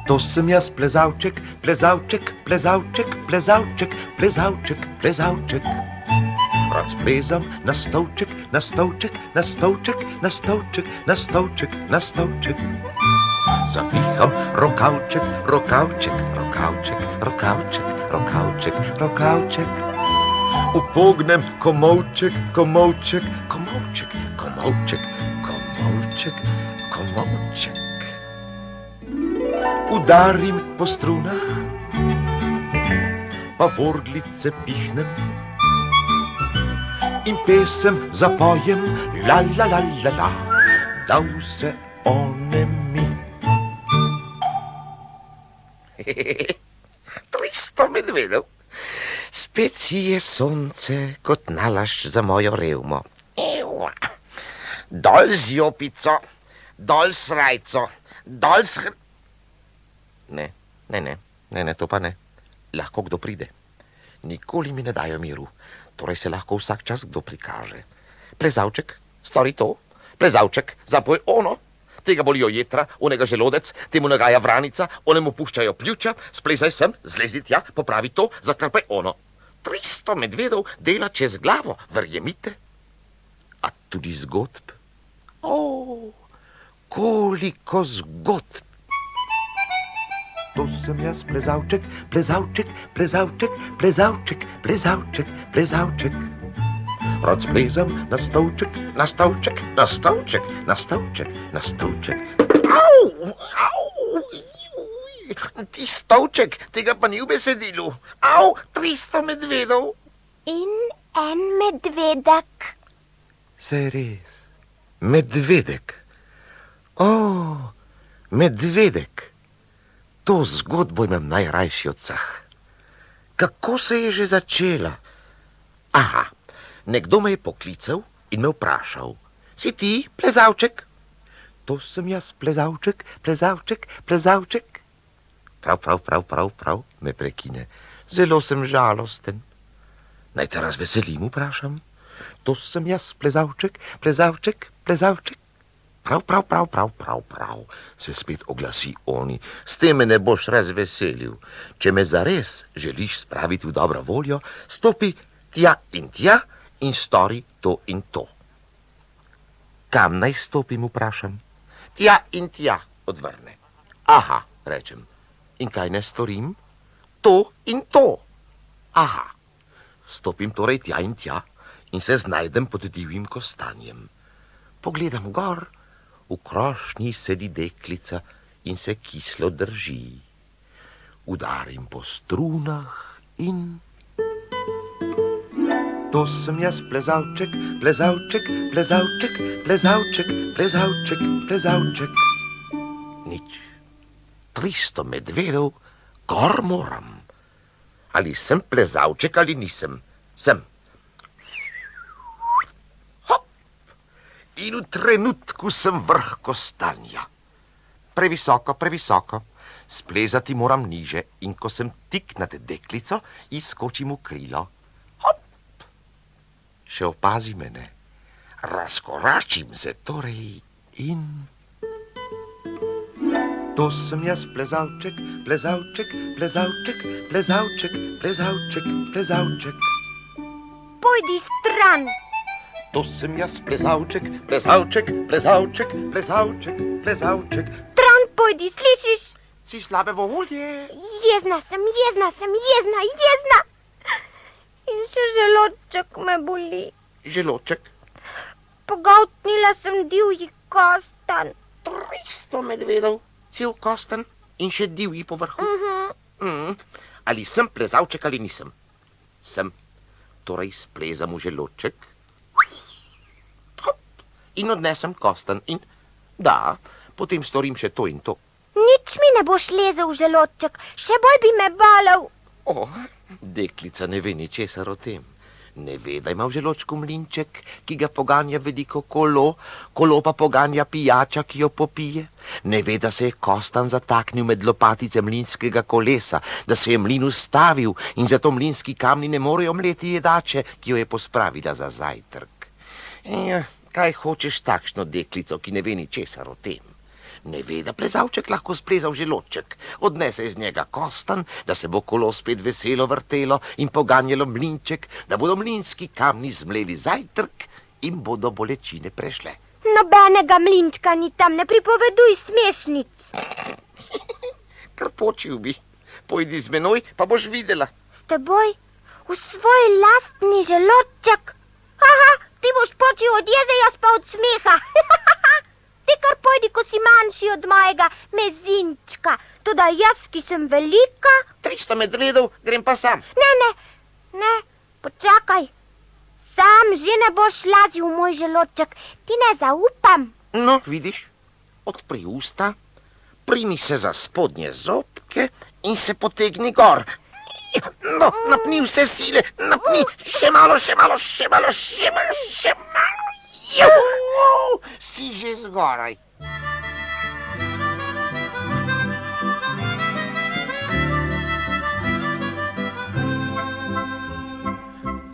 To sem jaz, plezalček, plezalček, plezalček, plezalček, plezalček, plezalček. Rad splezam na stolček, na stolček, na stolček, na stolček, na stolček, na stolček. Zaviham rokavček, rokavček, rokavček, rokavček, rokavček, rokavček. Upognem komolček, komolček, komolček, komolček, komolček, komolček. Udarim po strunah, pa vorglice pihnem in pesem zapojem, la la la la la, da vse onemi. 300 medvedov. Spet sije sonce kot nalašč za mojo revmo. Dol z jopico, dol s srajco, dol s... Ne, to pa ne. Lahko kdo pride. Nikoli mi ne dajo miru. Torej se lahko vsak čas kdo prikaže. Plezalček, stori to. Plezalček, zapoj ono. Tega bolijo jetra, onega želodec, temu nagaja vranica, onemu puščajo pljuča, splezaj sem, zlezi tja, popravi to, zakrpaj ono. 300 medvedov dela čez glavo, verjemite. A tudi zgodb. Koliko zgodb. To sem jaz, plezalček, plezalček, plezalček, plezalček, plezalček, plezalček. Rad splezam na stolček, na stolček, na stolček, na stolček, na stolček. Au! Ti stolček, tega pa ni v besedilu. Au, 300 medvedov. In en medvedek. Saj res, medvedek. Medvedek. To zgodbo imam najrajši od vseh. Kako se je že začela? Aha, nekdo me je poklical in me vprašal. Si ti, plezalček? To sem jaz, plezalček, plezalček, plezalček. Prav, me prekine. Zelo sem žalosten. Naj te razveselim, vprašam. To sem jaz, plezalček, plezalček, plezalček. Prav, se spet oglasi oni. S tem me ne boš razveselil. Če me zares želiš spraviti v dobro voljo, stopi tja in stori to in to. Kam naj stopim, vprašam? Tja in tja, odvrne. Aha, rečem. In kaj ne storim? To in to. Aha. Stopim torej tja in se znajdem pod divjim kostanjem. Pogledam gor. V krošnji sedi deklica in se kislo drži. Udarim po strunah in... To sem jaz, plezalček, plezalček, plezalček, plezalček, plezalček, plezalček. Nič. 300 medvedov, gor moram. Ali sem plezalček ali nisem? Sem. In v trenutku sem vrh kostanja. Previsoko. Splezati moram niže in ko sem tik nad deklico, izskočim v krilo. Hop! Še opazi me ne. Razkoračim se torej in... To sem jaz, plezalček, plezalček, plezalček, plezalček, plezalček, plezalček. Pojdi stran. To sem jaz, plezalček, plezalček, plezalček, plezalček, plezalček. Stran pojdi, slišiš? Si slabe volje. Jezna sem, jezna. In še želodček me boli. Želodček? Pogoltnila sem divji kostan. 300 medvedov, cel kostan in še divji po vrhu. Ali sem plezalček ali nisem? Sem. Torej splezam v želodček. In odnesem kostan in... Da, potem storim še to in to. Nič mi ne boš lezel v želodček, še bolj bi me balal. Deklica ne ve ničesar o tem. Ne ve, da ima v želodčku mlinček, ki ga poganja veliko kolo pa poganja pijača, ki jo popije. Ne ve, da se je kostan zataknil med lopatice mlinskega kolesa, da se je mlin ustavil in zato mlinski kamni ne morejo mleti jedače, ki jo je pospravila za zajtrk. Kaj hočeš takšno deklico, ki ne ve ničesar o tem? Ne ve, da plezalček lahko spleza v želodček. Odnese iz njega kostan, da se bo kolo spet veselo vrtelo in poganjalo mlinček, da bodo mlinski kamni zmleli zajtrk in bodo bolečine prešle. Nobenega mlinčka ni tam, ne pripoveduj smešnic. Kar počil bi. Pojdi z menoj, pa boš videla. S teboj? V svoj lastni želodček? Aha, ti boš počil od jeze, jaz pa od smeha. Ti kar pojdi, ko si manjši od mojega mezinčka. Toda jaz, ki sem velika... 300 medvedov, grem pa sam. Ne, počakaj. Sam že ne boš lazil v moj želodček. Ti ne zaupam. No, vidiš, odpri usta, primi se za spodnje zobke in se potegni gor. No, napni vse sile, napni, še malo. Si že zgoraj.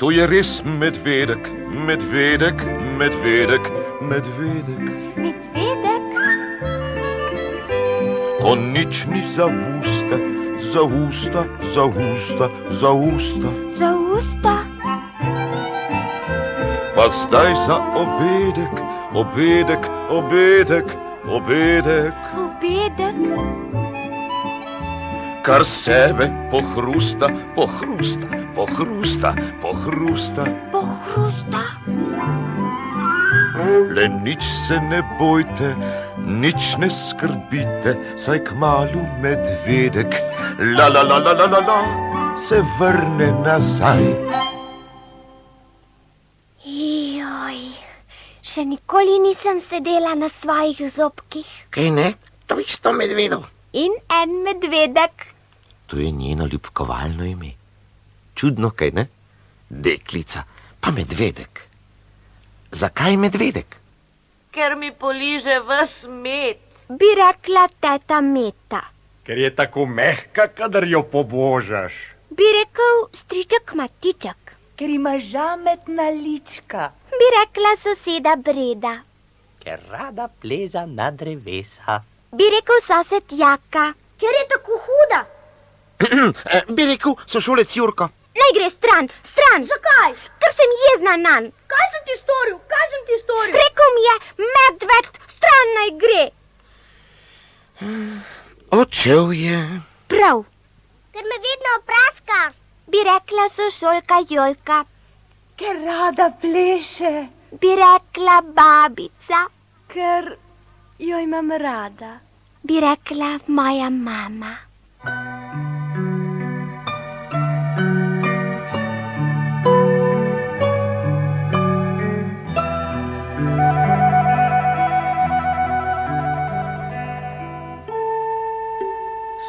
To je res medvedek, medvedek, medvedek, medvedek. Medvedek? Ko nič ni za usta, za usta, za usta, za usta. Za usta? Pa zdaj za obedek, obedek, obedek, obedek. Obedek? Kar sebe pohrusta, pohrusta, pohrusta, pohrusta. Pohrusta? Le nič se ne bojte, nič ne skrbite, saj kmalu medvedek, la, se vrne nazaj. Joj, še nikoli nisem sedela na svojih zobkih. Kaj ne? 300 medvedov. In en medvedek. To je njeno ljubkovalno ime. Čudno, kaj ne? Deklica, pa medvedek. Zakaj medvedek? Ker mi poliže ves med. Bi rekla teta Meta. Ker je tako mehka, kadar jo pobožaš. Bi rekel striček Matiček. Ker ima žametna lička. Bi rekla soseda Breda. Ker rada pleza na drevesa. Bi rekel sosed Jaka. Ker je tako huda. Bi rekel sošolec Jurko. Naj gre stran, stran. Zakaj? Ker sem jezna nanj. Kaj sem ti storil? Rekel mi je, medved, stran naj gre. Odšel je. Prav. Ker me vedno opraska. Bi rekla sošolka Jolka. Ker rada pleše. Bi rekla babica. Ker jo imam rada. Bi rekla moja mama.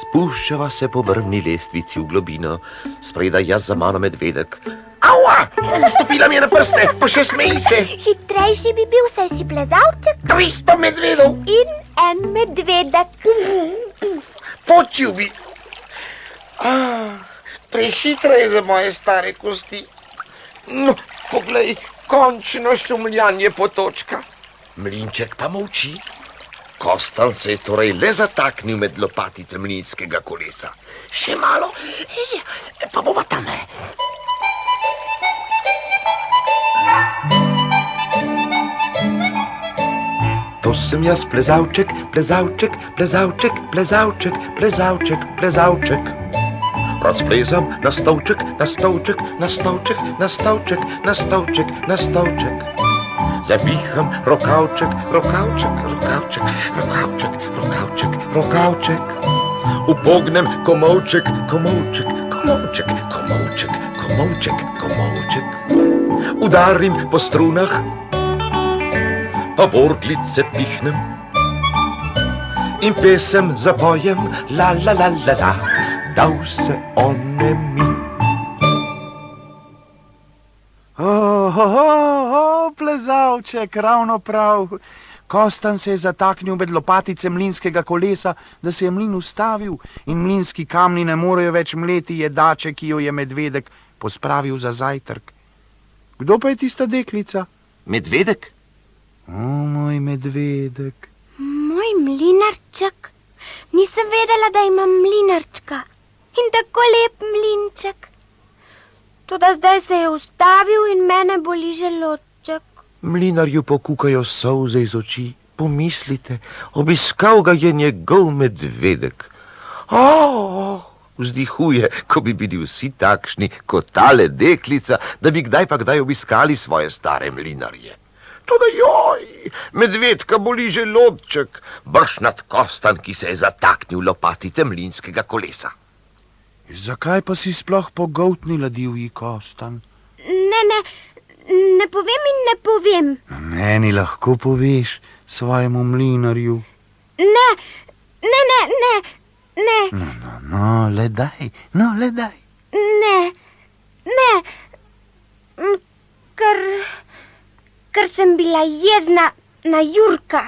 Spuščava se po vrvni lestvici v globino, spredaj jaz za mano medvedek. Aua! Stopila mi je na prste, pa še smeji se. Hitrejši bi bil, saj si plezalček. 300 medvedov. In en medvedek. Počil bi. Prehitra je za moje stare kosti. No, poglej, končno šumljanje potočka. Mlinček pa molči. Kostan se je torej le zataknil med lopatice mlinskega kolesa. Še malo, pa bova tam. To sem jaz plezalček, plezalček, plezalček, plezalček, plezalček, plezalček. Rad splezam na stolček, na stolček, na stolček, na stolček, na stolček, na stolček. Zaviham rokavček, rokavček, rokavček, rokavček, rokavček, rokavček. Upognem komolček, komolček, komolček, komolček, komolček, komolček. Udarim po strunah, pa v orglice pihnem in pesem zapojem, la, la, la, la, la, dal se onemi. Plezalček, ravno prav. Kostan se je zataknil med lopatice mlinskega kolesa, da se je mlin ustavil in mlinski kamni ne morejo več mleti jedače, ki jo je medvedek pospravil za zajtrk. Kdo pa je tista deklica? Medvedek? O, moj medvedek. Moj Moj mlinarček. Nisem vedela, da imam mlinarčka. In tako lep mlinček. Toda zdaj se je ustavil in mene boli želodček. Mlinarju pokukajo solze iz oči. Pomislite, obiskal ga je njegov medvedek. Vzdihuje, ko bi bili vsi takšni kot tale deklica, da bi kdaj pa kdaj obiskali svoje stare mlinarje. Toda joj, medvedka boli želodček, brž nad Kostan, ki se je zataknil lopatice mlinskega kolesa. Zakaj pa si sploh pogoltnila, divji Kostan? Ne povem in ne povem. Meni lahko poveš, svojemu mlinarju. Ne. No, le daj. Ne. Ker sem bila jezna na Jurka.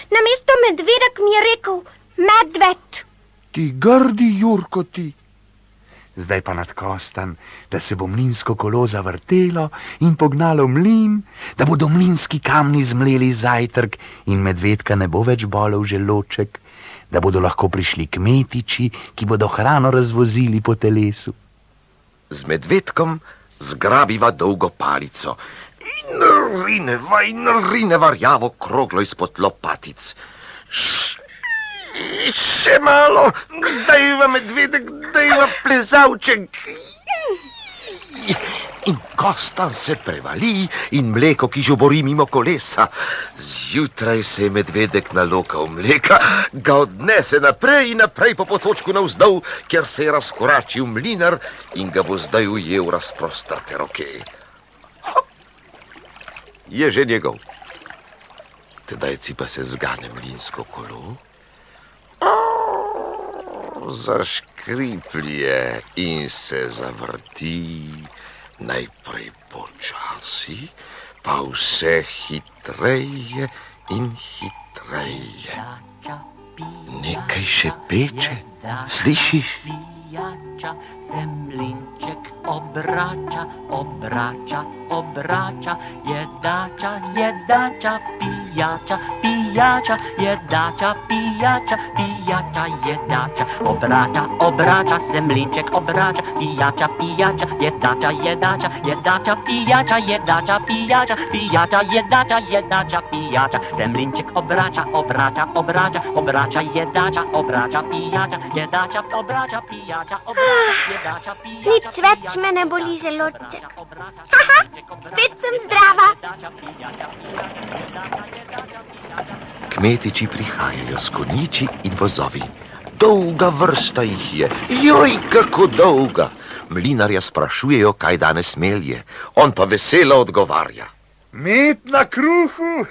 Namesto medvedek mi je rekel medved. Ti grdi Jurko, ti. Zdaj pa nad Kostan, da se bo mlinsko kolo zavrtelo in pognalo mlin, da bodo mlinski kamni zmleli zajtrk in medvedka ne bo več bolel želodček, da bodo lahko prišli kmetiči, ki bodo hrano razvozili po telesu. Z medvedkom zgrabiva dolgo palico in rineva rjavo kroglo izpod lopatic. Še malo, dajva medvedek, dajva plezavček. In Kostan se prevali in mleko, ki žubori mimo kolesa. Zjutraj se je medvedek nalokal mleka, ga odnese naprej in naprej po potočku navzdol, kjer se je razkoračil mlinar in ga bo zdaj ujel razprostrte roke. Hop. Je že njegov. Tedajci pa se zgane mlinsko kolo, zaškriplje in se zavrti, najprej počasi, pa vse hitreje in hitreje. Nekaj še peče, slišiš? Pijača se mlinček obrača, obrača, obrača, jedača, jedača, pijača, pijača, jedača, pijača, pijača, jedača, obrača, obrača se mlinček obrača, pijača, pijača, jedača, jedača, jedača, pijača, jedača, pijača, pijača, jedača, jedača, pijača, se mlinček obrača, obrača, obrača, obrača, jedača, obrača, pijača, jedača, obrača, pijača, obrača, jedača, pijača. Nič več me ne boli želodček. Haha, spet sem zdrava. Kmetiči prihajajo s konjiči in vozovi. Dolga vrsta jih je. Joj, kako dolga! Mlinarja sprašujejo, kaj danes melje. On pa veselo odgovarja. Med na kruhu,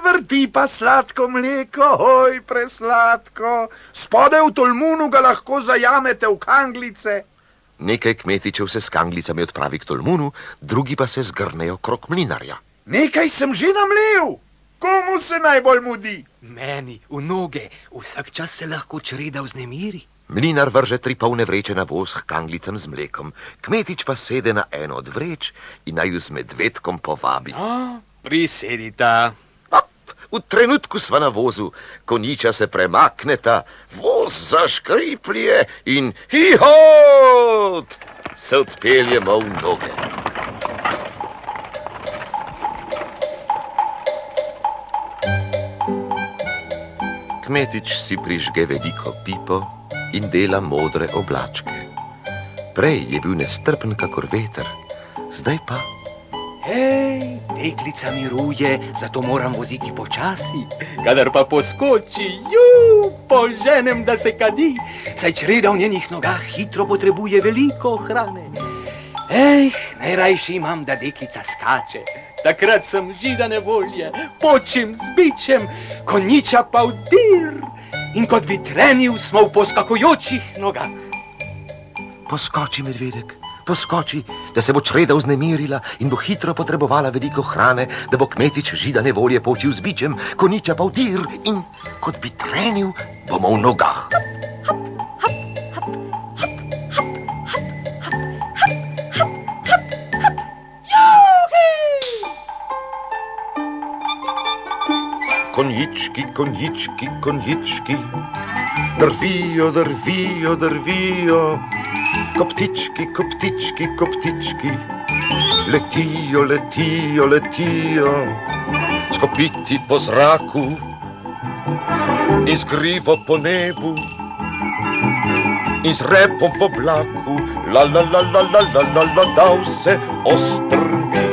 vrti pa sladko mleko, oj, presladko. Spodaj v tolmunu ga lahko zajamete v kanglice. Nekaj kmetičev se s kanglicami odpravi k tolmunu, drugi pa se zgrnejo krog mlinarja. Nekaj sem že namlel. Komu se najbolj mudi? Meni, v noge, vsak čas se lahko čreda vznemiri. Mlinar vrže 3 polne vreče na voz k kanglicam z mlekom. Kmetič pa sede na eno od vreč in naju z medvedkom povabi. Prisedita. V trenutku sva na vozu, konjiča se premakneta, voz zaškriplje in hihot se odpeljemo v noge. Kmetič si prižge veliko pipo in dela modre oblačke. Prej je bil nestrpen kakor veter, zdaj pa... Hej, deklica miruje, zato moram voziti počasi. Kadar pa poskoči, poženem, da se kadi, saj čreda v njenih nogah hitro potrebuje veliko hrane. Najrajši imam, da deklica skače. Takrat sem židane volje, počim z bičem, konjiča pa vdir. In kot bi trenil, smo v poskakujočih nogah. Poskoči, medvedek, poskoči, da se bo čreda vznemirila in bo hitro potrebovala veliko hrane, da bo kmetič židane volje počil z bičem, konjiča pa vdir in kot bi trenil, bomo v nogah. Konjički, konjički, konjički, drvijo, drvijo, drvijo. Koptički, koptički, koptički, letijo, letijo, letijo. Skopiti po zraku in z grivo po nebu in z repom v oblaku. La la la la la la la la, dal se ostrmi.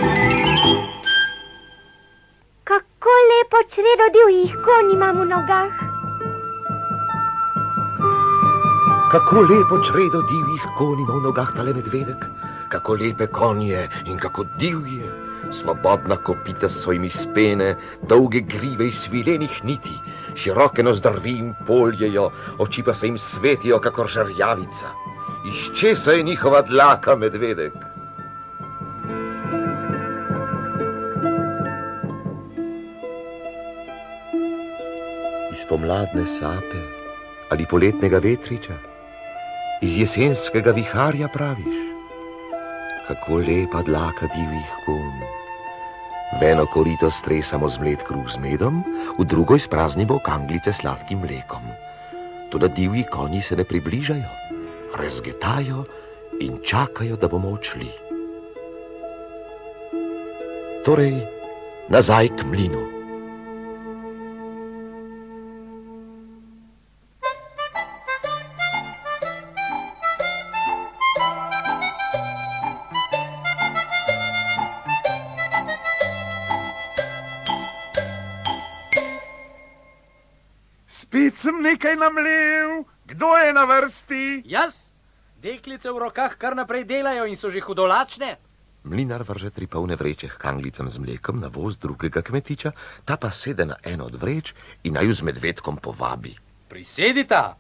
Kako lepo čredo divjih konj imam v nogah. Kako lepo čredo divjih konj ima v nogah tale medvedek. Kako lepe konje in kako divje. Svobodna kopita s svojimi spene, dolge grive iz svilenih niti, široke nozdrvi jim poljejo, oči pa se jim svetijo kakor žarjavica. Iz česa je njihova dlaka, medvedek? Iz pomladne sape ali poletnega vetriča? Iz jesenskega viharja praviš? Kako lepa dlaka divjih konj. V eno korito stresamo zmlet kruh z medom, v drugo izpraznimo kanglice s sladkim mlekom. Toda divji konji se ne približajo, rezgetajo in čakajo, da bomo odšli. Torej, nazaj k mlinu. Spet sem nekaj namlel. Kdo je na vrsti? Jaz? Deklice v rokah kar naprej delajo in so že hudolačne. Mlinar vrže 3 polne vreče h kanglicam z mlekom na voz drugega kmetiča, ta pa sede na eno od vreč in naju z medvedkom povabi. Prisedita.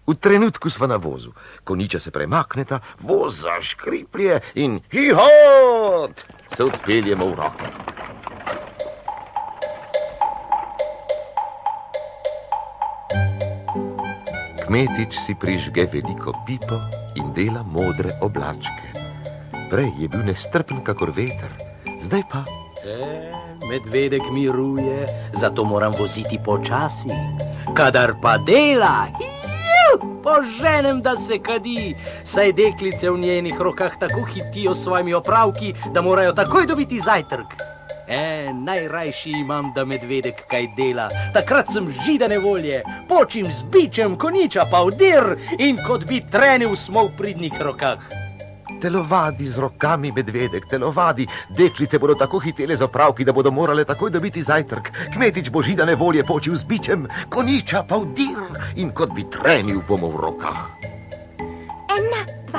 V trenutku sva na vozu, konjiča se premakneta, voz zaškriplje in hihot se odpeljemo v roke. Kmetič si prižge veliko pipo in dela modre oblačke. Prej je bil nestrpen kakor veter, zdaj pa... Medvedek miruje, zato moram voziti počasi. Kadar pa dela, poženem, da se kadi, saj deklice v njenih rokah tako hitijo s svojimi opravki, da morajo takoj dobiti zajtrk. Najrajši imam, da medvedek kaj dela. Takrat sem židane volje, počim z bičem, konjiča pa vdir in kot bi trenil smo v pridnih rokah. Telovadi z rokami, medvedek, telovadi. Deklice bodo tako hitele z opravki, da bodo morale takoj dobiti zajtrk. Kmetič bo židane volje počil z bičem, konjiča pa vdir in kot bi trenil bomo v rokah. 1, 2,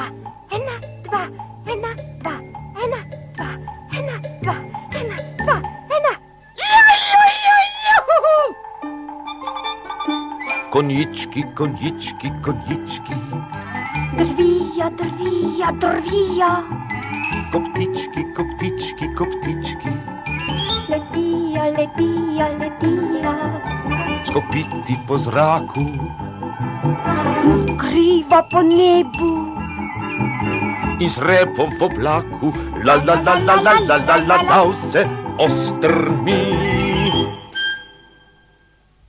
1, 2, 1, 2, 1, 2, 1, 2, 1, 2, 1. Konjički, konjički, konjički, Drvijo, drvijo, drvijo. koptički, koptički, koptički, Letijo, letijo, letijo. skopiti po zraku In krivo po nebu. in z repom v oblaku. La la la la la la la la, dal se ostrmi.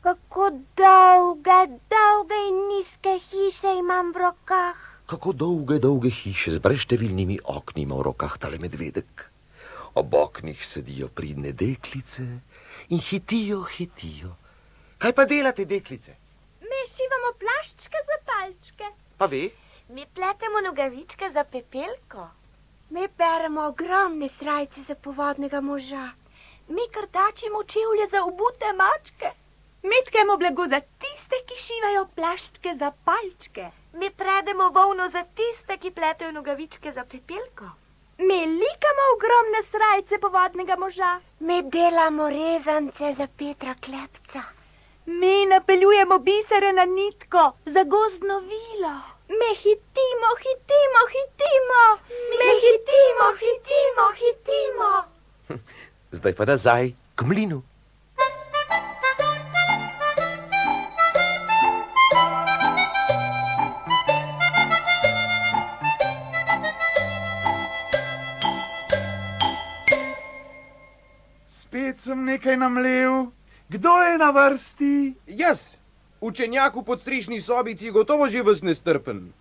Kako dolge, dolge in nizke hiše imam v rokah. Kako dolge, dolge hiše z brezštevilnimi okni ima v rokah tale medvedek. Ob oknih sedijo pridne deklice in hitijo, hitijo. Kaj pa delate, deklice? Mi šivamo plaščke za palčke. Pa ve? Mi pletemo nogavičke za pepelko. Mi beremo ogromne srajce za povodnega moža. Mi krtačimo čevlje za obute mačke. Mi tkemo blago za tiste, ki šivajo plaščke za palčke. Mi predemo volno za tiste, ki pletejo nogavičke za pepelko. Mi likamo ogromne srajce povodnega moža. Mi delamo rezance za Petra Klepca. Mi napeljujemo bisere na nitko za gozdno vilo. Mi hitimo, hitimo, hitimo. Mi hitimo, hitimo, hitimo. Zdaj pa nazaj k mlinu. Spet sem nekaj namlel. Kdo je na vrsti? Jaz, učenjak v podstrišni sobici, gotovo že vas nestrpen.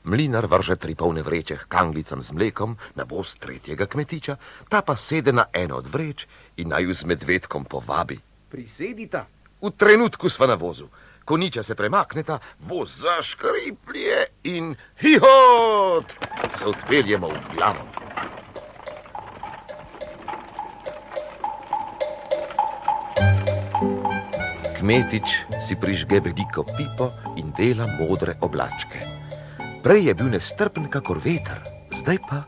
Mlinar vrže 3 polne vreče k kanglicam z mlekom na voz tretjega kmetiča, ta pa sede na eno od vreč in naju z medvedkom povabi. Prisedita. V trenutku sva na vozu. Konjiča se premakneta, voz zaškriplje in hihot! Se odpeljemo v glavo. Kmetič si prižge veliko pipo in dela modre oblačke. Prej je bil nestrpen kakor veter, zdaj pa...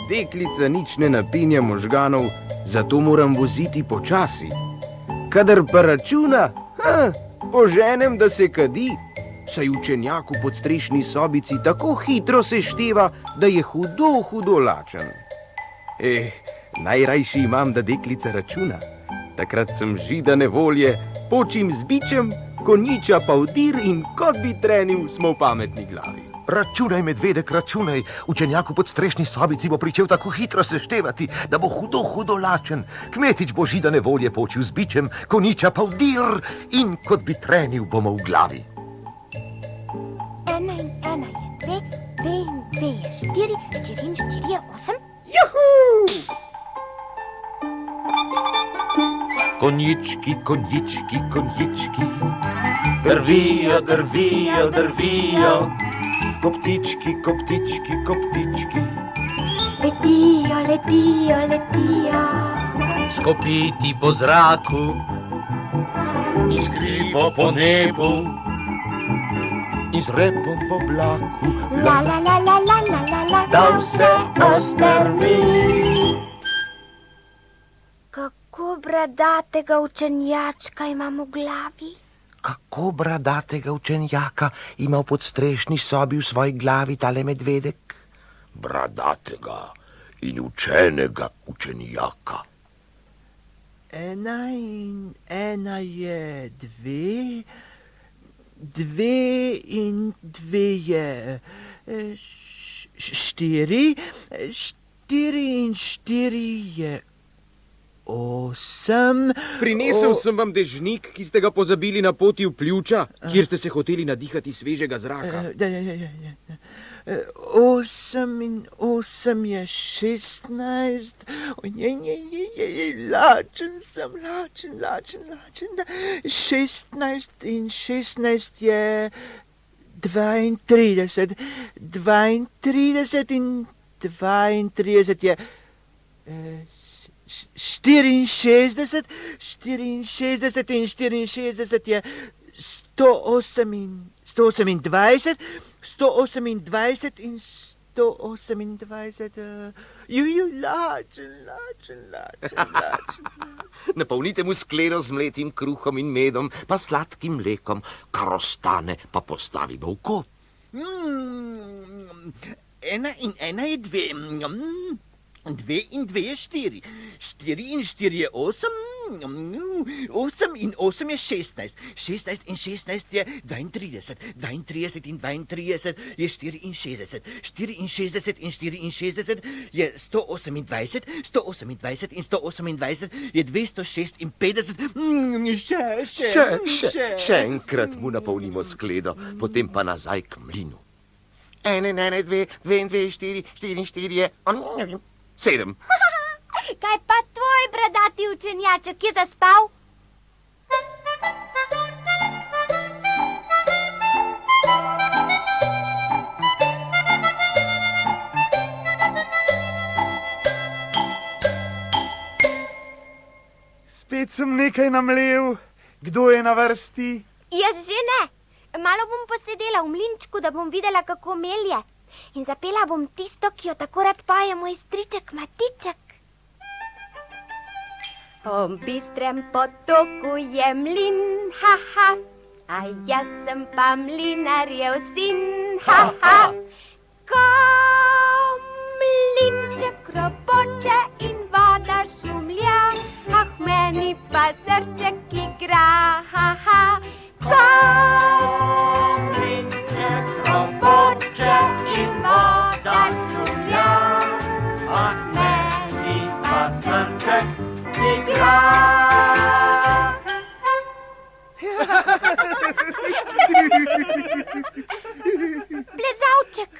Deklica nič ne napinja možganov, zato moram voziti počasi. Kadar pa računa, poženem, da se kadi, saj učenjak v podstrešni sobici tako hitro se števa, da je hudo, hudo lačen. Najrajši imam, da deklica računa. Takrat sem židane volje, počim z bičem, konjiča pa vdir in kot bi trenil, smo v pametni glavi. Računaj, medvedek, računaj. Učenjak v podstrešni sobici bo pričel tako hitro seštevati, da bo hudo, hudo lačen. Kmetič bo židane volje počil z bičem, konjiča pa vdir in kot bi trenil, bomo v glavi. 1 in 1 je 2, 2 in 2 je 4, 4 in 4 je 8. Juhu! Konjički, konjički, konjički, drvijo, drvijo, drvijo. Koptički, koptički, koptički, Letijo, letijo, letijo. Skopiti po zraku in skripo po nebu, in z repom v oblaku, La la la la la la la la. da vse ostrmi. Kako bradatega učenjačka imam v glavi? Kako bradatega učenjaka ima v podstrešni sobi v svoji glavi tale medvedek? Bradatega in učenega učenjaka. 1 in 1 je 2, 2 in 2 je 4, 4 in 4 je 8. Prinesel sem vam dežnik, ki ste ga pozabili na poti v pljuča, kjer ste se hoteli nadihati svežega zraka. 8 in 8 je 16. Lačen sem, lačen. 16 in 16 je 32. 32 in 32 je 64. 64 in 64 je 128. 128 in 128. Lačen. Napolnite mu skleno z mletim kruhom in medom, pa sladkim mlekom, kar ostane, pa postavimo v kot. 1 in 1 je 2. 2 in 2 je 4. 4 in 4 je 8. 8 in 8 je 16. 16 in 16 je 32. 32 in 32 je 64. 64 in 64 je 128. 128 in 128 je 256. Še enkrat mu napolnimo skledo, potem pa nazaj k mlinu. 1 in 1 je 2, 2 in 2 je 4, 4 in 4 je 7. Kaj pa tvoj bradati učenjaček je zaspal? Spet sem nekaj namlel. Kdo je na vrsti? Jaz že ne. Malo bom posedela v mlinčku, da bom videla, kako melje. In zapela bom tisto, ki jo tako rad poje moj striček Matiček. Po bistrem potoku je mlin, ha, a jaz sem pa mlinarjev sin, ha. Ko mlinček ropoče in voda šumlja, meni pa srček igra, ha. Ko mlinček ropoče in voda šumlja, meni pa srček igra. Plezavček,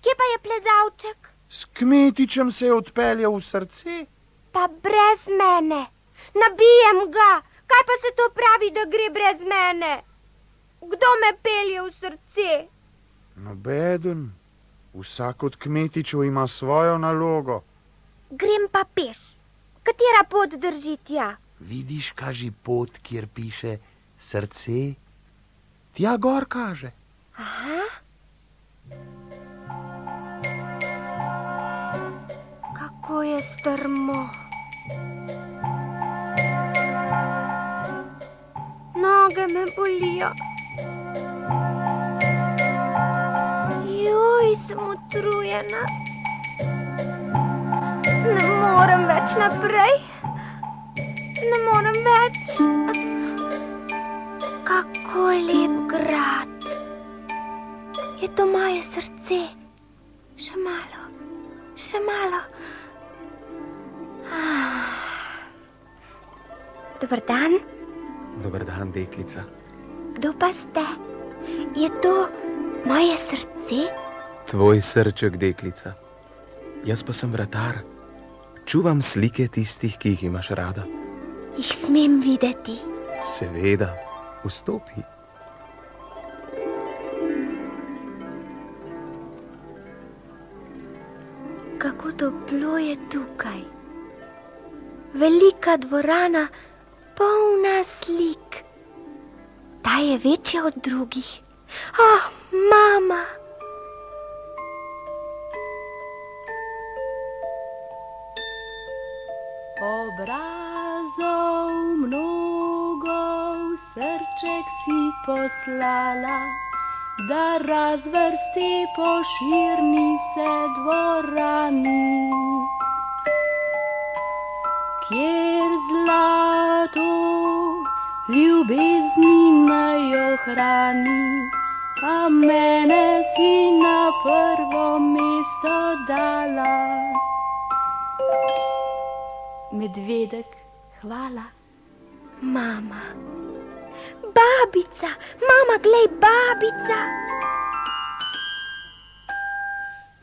kje pa je plezavček? S kmetičem se je odpeljal v srce. Pa brez mene. Nabijem ga. Kaj pa se to pravi, da gre brez mene? Kdo me pelje v srce? Nobeden. Vsak od kmetičev ima svojo nalogo. Grem pa peš. Katera pot drži tja? Vidiš, kaži pot, kjer piše srce? Tja gor kaže. Aha. Kako je strmo. Noge me bolijo. Joj, sem utrujena. Ne morem več naprej. Ne morem več. Kako lep grad. Je to moje srce. Še malo, še malo. Dober dan. Dober dan, deklica. Kdo pa ste? Je to moje srce? Tvoj srček, deklica. Jaz pa sem vratar. Čuvam slike tistih, ki jih imaš rada. Jih smem videti? Seveda, vstopi. Kako toplo je tukaj. Velika dvorana, polna slik. Ta je večja od drugih. Mama! Obrazov mnogo v srček si poslala, da razvrsti po širni se dvorani, kjer zlato ljubezni naj ohrani, a mene si na prvo mesto dala. Medvedek, hvala. Mama. Babica, mama, glej, babica.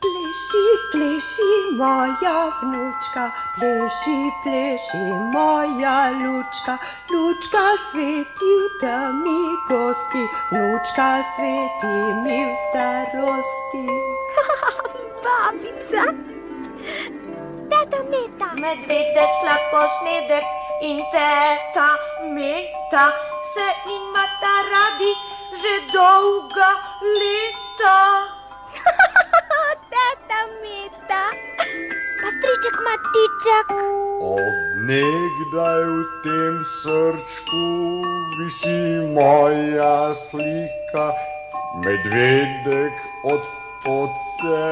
Pleši, pleši, moja vnučka, pleši, pleši, moja lučka, lučka sveti v temi kosti, vnučka sveti mi v starosti. Babica. Teta Meta. Medvedec, sladkosnedek in teta Meta se imata radi že dolga leta. Teta Meta. Pa striček Matiček. Od nekdaj v tem srčku visi moja slika, medvedek od foce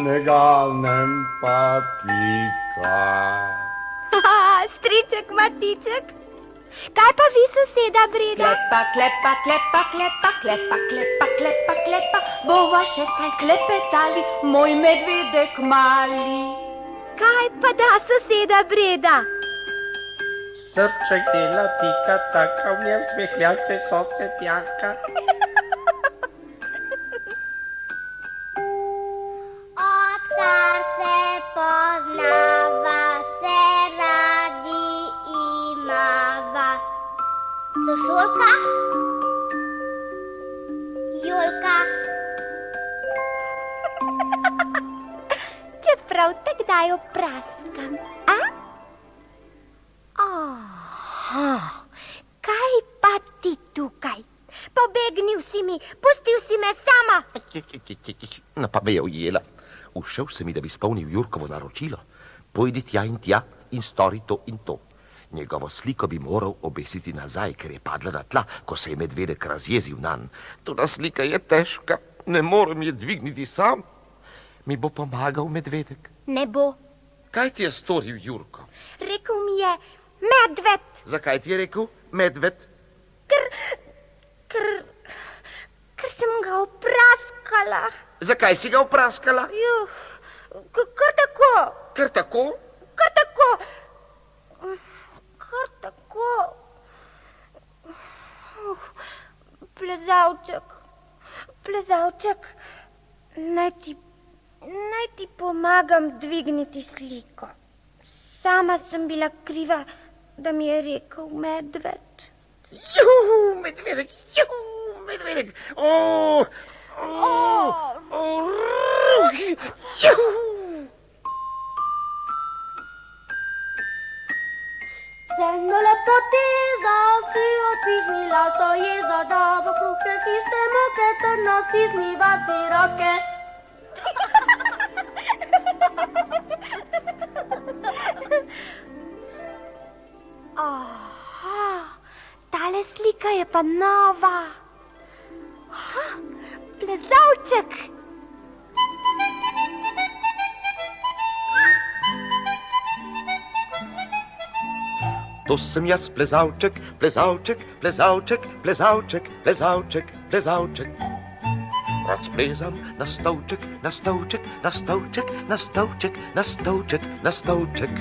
ne ganem pa pika. Striček Matiček. Kaj pa vi, soseda Breda? Klepa, klepa, klepa, klepa, klepa, klepa, klepa, klepa, bova še kaj klepetali, moj medvedek mali. Kaj pa da, soseda Breda? Srček dela tika taka, v njem smehlja se sosedjaka. Odkar se poznava, se radi imava. Sošolka? Julka? Čeprav tak daj opraskam, a? Kaj pa ti tukaj? Pobegnil si mi, pustil si me sama. No, pa me je ujela. Všel sem mi, da bi spolnil Jurkovo naročilo. Pojdi tja in stori to in to. Njegovo sliko bi moral obesiti nazaj, ker je padla na tla, ko se je medvedek razjezil nanj. Toda slika je težka, ne morem je dvigniti sam. Mi bo pomagal medvedek? Ne bo. Kaj ti je storil Jurko? Rekel mi je medved. Zakaj ti je rekel medved? Ker sem ga opraskala. Zakaj si ga opraskala? Kar tako. Ker tako? Kar tako. Kar tako. Plezalček, plezalček, naj ti pomagam dvigniti sliko. Sama sem bila kriva, da mi je rekel medved. Juhu, medvedek, Zemno lepoteza si odpihnila so jezo, da bo kruhe tiste moke, trdno stisniva si roke. Aha, tale slika je pa nova. Aha, plezalček. To sem jaz, plezalček, plezalček, plezalček, plezalček, plezalček, plezalček. Rad splezam na stolček, na stolček, na stolček, na stolček, na stolček, na stolček.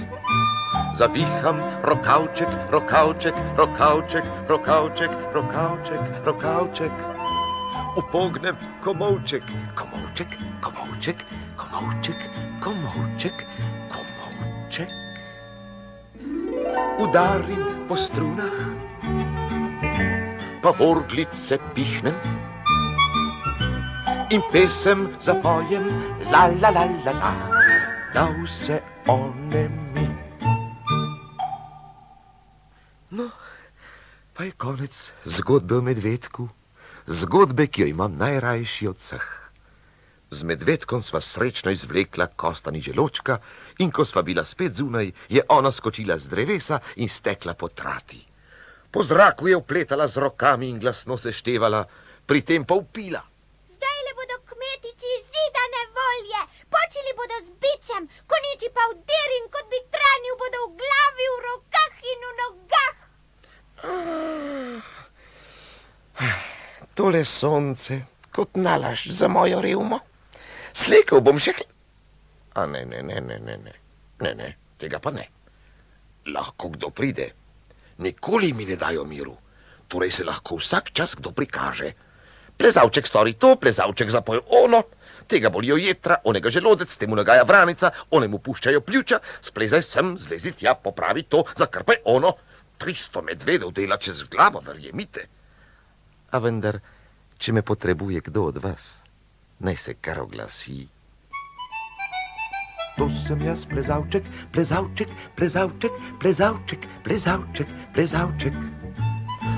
Zaviham rokavček, rokavček, rokavček, rokavček, rokavček, rokavček. Upognem komolček, komolček, komolček, komolček, komolček, komolček. Udarim po strunah, pa vorglice pihnem in pesem zapojem, la la la la la, da vse onemi. No, pa je konec zgodbe o medvedku, zgodbe, ki jo imam najrajši od vseh. Z medvedkom sva srečno izvlekla kostani želočka in ko sva bila spet zunaj, je ona skočila z drevesa in stekla po trati. Po zraku je vpletala z rokami in glasno seštevala, pri tem pa vpila. Zdajle bodo kmetiči židane volje, počeli bodo z bičem, koniči pa v derin, kot bi tranil bodo v glavi, v rokah in v nogah. Tole sonce, kot nalašč za mojo revmo. Slekel bom še A ne, tega pa ne. Lahko kdo pride. Nikoli mi ne dajo miru. Torej se lahko vsak čas kdo prikaže. Plezalček stori to, plezalček zapoje ono, tega bolijo jetra, onega želodec, temu nagaja vranica, onemu puščajo pljuča, splezaj sem, zlezi tja, popravi to, zakrpaj ono. 300 medvedov dela čez glavo, verjemite. A vendar, če me potrebuje kdo od vas, naj se kar oglasi. To sem jaz, plezalček, plezalček, plezalček, plezalček, plezalček, plezalček.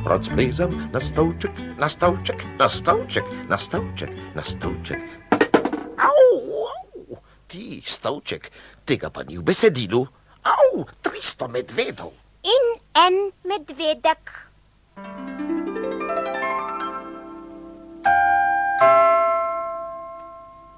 Rad splezam na stolček, na stolček, na stolček, na stolček, na stolček. Au, ti stolček, tega pa ni v besedilu. Au, 300 medvedov. In en medvedek.